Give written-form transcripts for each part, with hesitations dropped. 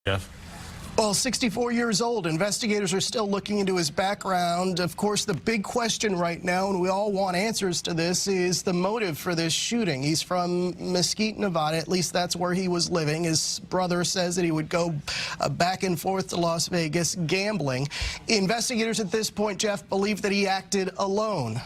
Jeff? Well, 64 years old. Investigators are still looking into his background. Of course, the big question right now, and we all want answers to this, is the motive for this shooting. He's from Mesquite, Nevada. At least that's where he was living. His brother says that he would go back and forth to Las Vegas gambling. Investigators at this point, Jeff, believe that he acted alone.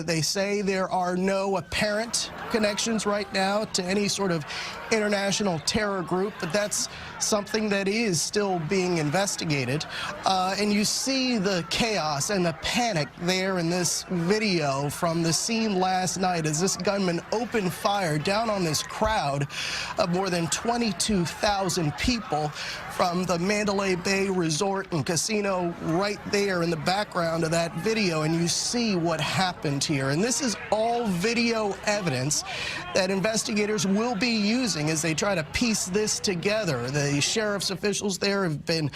They say there are no apparent connections right now to any sort of international terror group, but that's something that is still being investigated. And you see the chaos and the panic there in this video from the scene last night as this gunman opened fire down on this crowd of more than 22,000 people from the Mandalay Bay Resort and Casino right there in the background of that video. And you see what happened here. And this is all video evidence that investigators will be using as they try to piece this together. The sheriff's officials there have been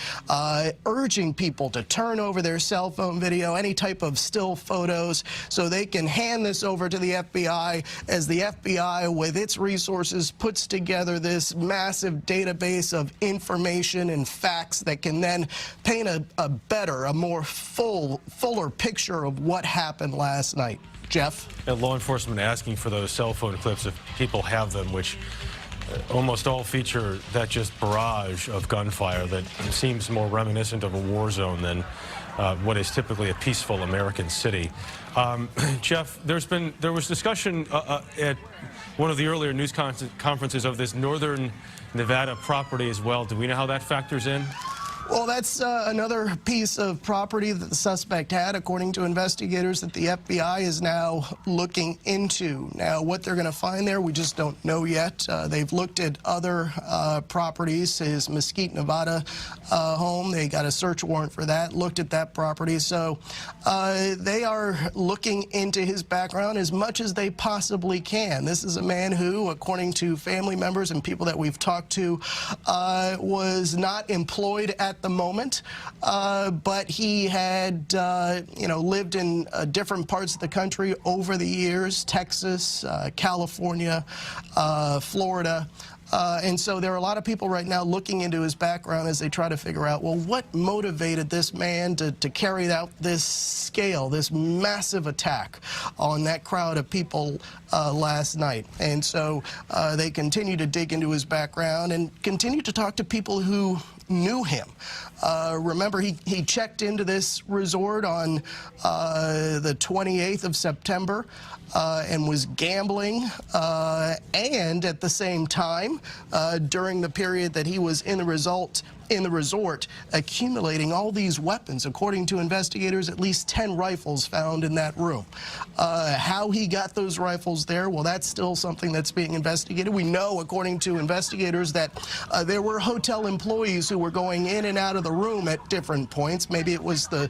urging people to turn over their cell phone video, any type of still photos, so they can hand this over to the FBI as the FBI, with its resources, puts together this massive database of information and facts that can then paint a better, a more fuller picture of what happened last night. Jeff? And law enforcement asking for those cell phone clips if people have them, which almost all feature that just barrage of gunfire that seems more reminiscent of a war zone than what is typically a peaceful American city. Jeff, there was discussion at one of the earlier news conferences of this northern Nevada property as well. Do we know how that factors in? Well, that's another piece of property that the suspect had, according to investigators, that the FBI is now looking into. Now, what they're going to find there, we just don't know yet. They've looked at other properties, his Mesquite, Nevada home. They got a search warrant for that, looked at that property. So they are looking into his background as much as they possibly can. This is a man who, according to family members and people that we've talked to, was not employed at the moment, but he had, lived in different parts of the country over the years, Texas, California, Florida. And so there are a lot of people right now looking into his background as they try to figure out, well, what motivated this man to carry out this scale, this massive attack on that crowd of people last night. And so they continue to dig into his background and continue to talk to people who knew him. Remember, he checked into this resort on the 28th of September and was gambling, and at the same time, during the period that he was in the resort, accumulating all these weapons. According to investigators, at least 10 rifles found in that room. How he got those rifles there, well, that's still something that's being investigated. We know, according to investigators, that there were hotel employees who were going in and out of the room at different points. Maybe it was the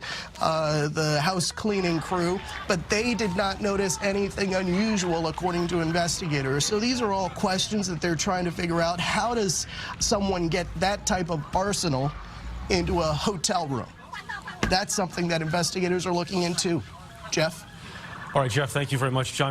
house cleaning crew, but they did not notice anything unusual, according to investigators. So these are all questions that they're trying to figure out. How does someone get that type of arsenal into a hotel room? That's something that investigators are looking into. Jeff? All right, Jeff, thank you very much. John